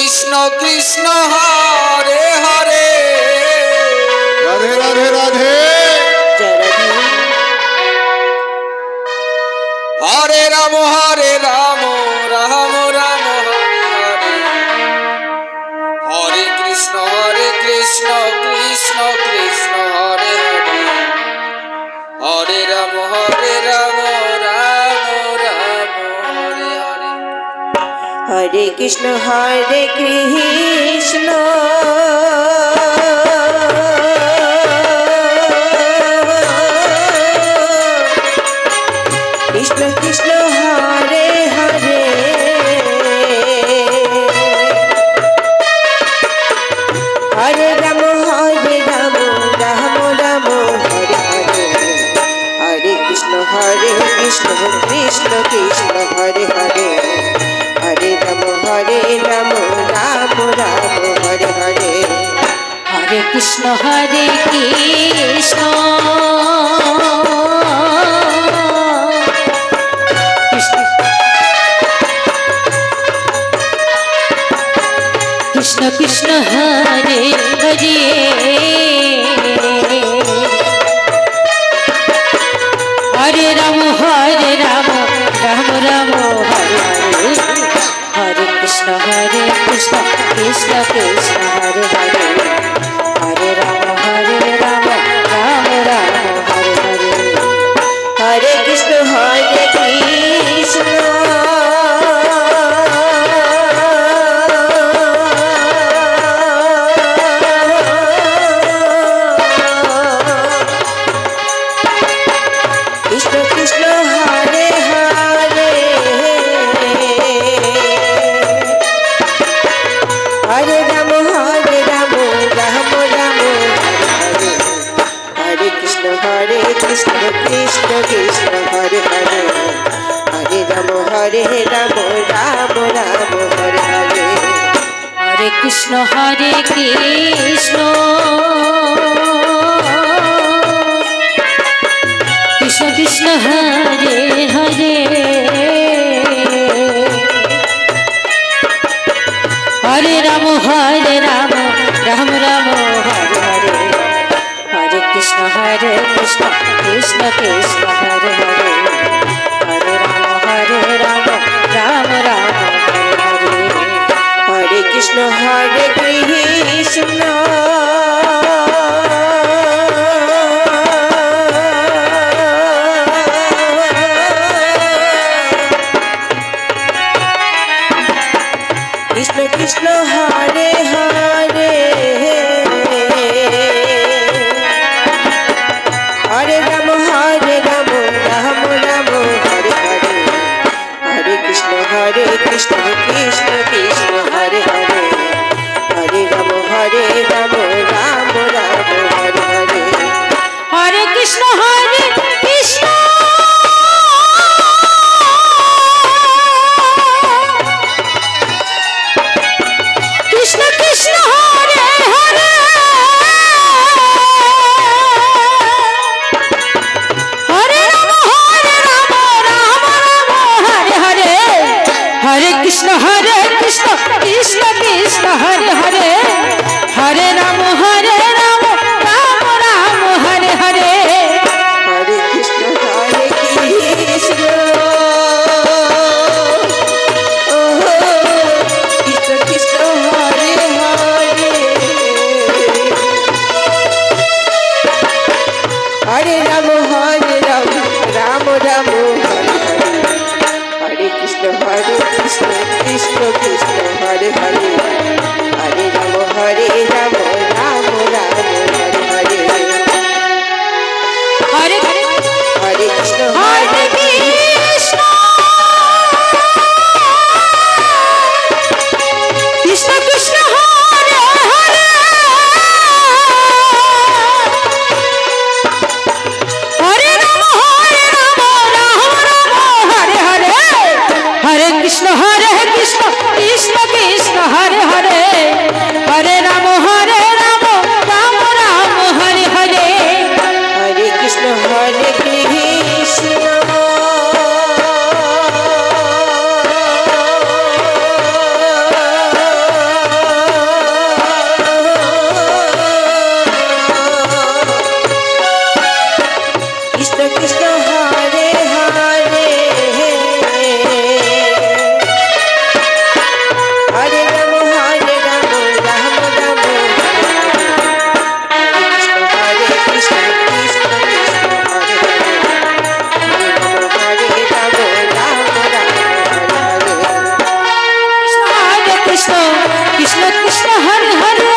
Krishna Krishna Hare Hare Radhe Radhe Radhe Hare Ram Ram Ram Hare Hare Hare Krishna Krishna Krishna Hare Hare Hare Ram Ram Ram Hare Hare Hare Krishna Krishna Krishna Hare Hare Hare Ram Ram Ram Hare Hare Hare Krishna Krishna Krishna Hare Hare Hare Ram Ram Ram Hare Hare Hare Krishna Krishna Krishna Krishna Hare Hare Hare Ram Ram Ram Hare Hare Hare Krishna Krishna Krishna Hare Hare Hare Ram Ram Ram Hare Hare Hare Krishna Krishna Krishna Krishna Hare Hare Hare Ram Ram Ram Hare Hare Krishna Krishna Krishna Hare Hare Hare Ram Ram Hare Hare Hare Krishna Krishna Krishna Krishna Hare Hare Hare Ram Ram Ram Hare Hare Hare Krishna Krishna Krishna Hare Hare Hare Ram Ram Ram Hare Hare Hare Krishna Krishna Krishna Krishna Hare Hare Hare Ram Ram Hare Hare Hare Krishna Krishna Krishna Hare Hare Hare Ram Ram Ram Hare Hare Hare Krishna Krishna Krishna Krishna Hare Hare Hare Ram Ram Hare Hare Hare Krishna Krishna Krishna Hare Hare Hare Ram Ram Ram Hare Hare Hare Krishna Krishna Krishna Hare Hare Hare Ram Ram Hare Hare Hare Krishna Krishna Krishna Hare Hare Hare Ram Krishna Hare Hare Hare Ram Ram Ram Hare Krishna Krishna Krishna Hare Hare Hare Ram Ram Ram Hare Hare Krishna Krishna Krishna Hare Hare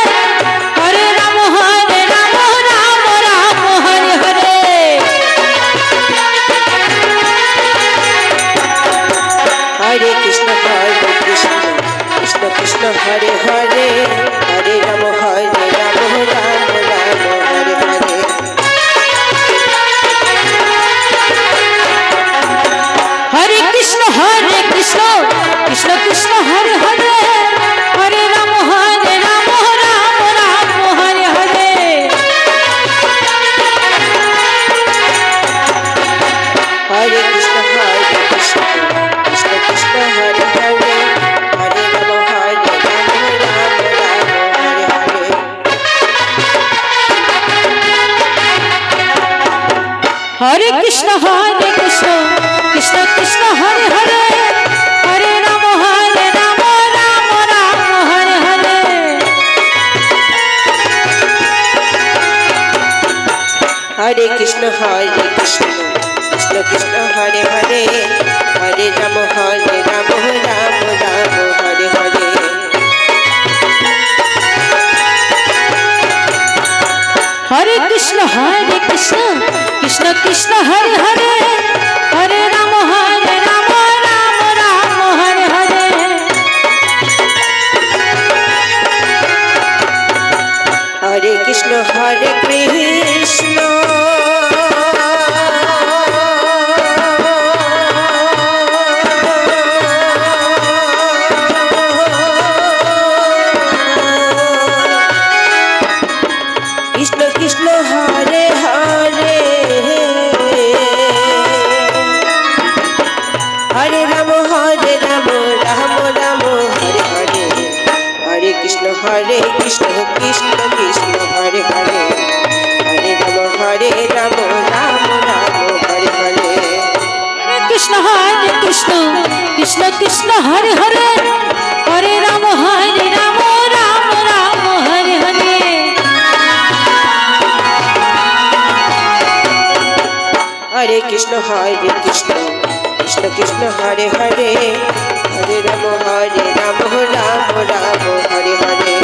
Hare Ram Ram Ram Hare Hare Hare Krishna Krishna Krishna Hare Hare Hare Ram Ram Ram Hare Hare Hare Krishna Krishna Krishna Krishna Hare Hare Hare Ram Ram Ram Hare Hare Hare Krishna Krishna Krishna Krishna Hare Hare Hare Ram Ram Ram Hare Hare Hare Krishna Krishna Krishna Krishna Hare Hare Hare Ram Ram Ram Hare Hare Hare Krishna Krishna Krishna Krishna Hare Hare Hare Ram Ram Ram Hare Hare Hare Krishna Krishna Krishna Krishna Hare Hare Hare Ram Ram Ram Hare Hare Hare Krishna Krishna Krishna Krishna Hare Hare Hare Ram Ram Ram Hare Hare Hare Krishna Krishna Krishna Hare Hare Hare Ram Ram Ram Hare Hare Krishna Krishna Krishna Krishna Hare Hare Hare Ram Ram Ram Hare Hare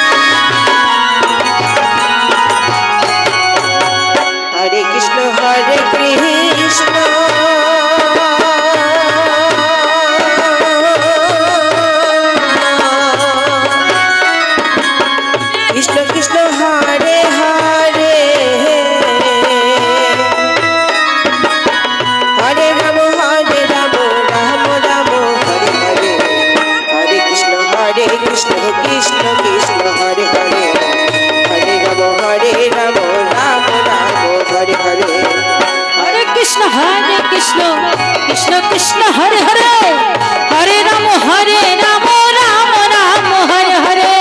Hare Krishna Krishna Krishna Krishna Hare Hare Hare Ram Ram Ram Hare Hare Hare Krishna Krishna Krishna Krishna Hare Hare Hare Ram Ram Ram Hare Hare Hare Krishna Krishna Krishna Hare Hare Hare Ram Ram Ram Hare Hare Hare Krishna Krishna Krishna Krishna Hare Hare Hare Ram Ram Ram Hare Hare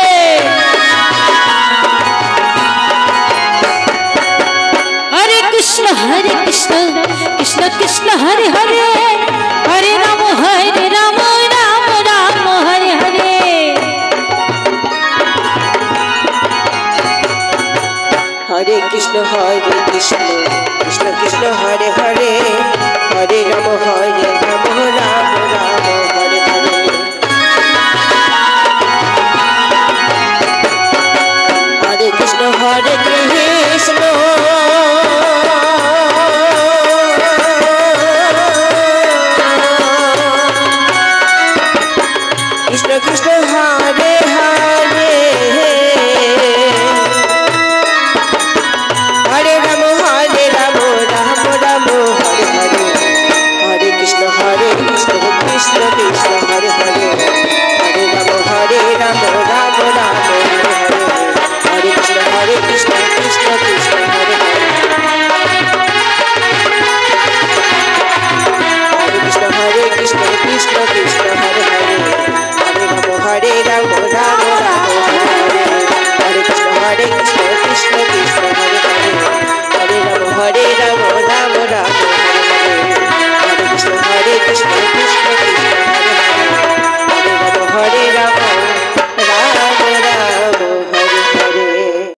Hare Krishna Krishna Krishna Krishna Hare Hare Hare Ram Ram Ram Hare Hare Hare Krishna Krishna Krishna Krishna Hare Hare Hare Ram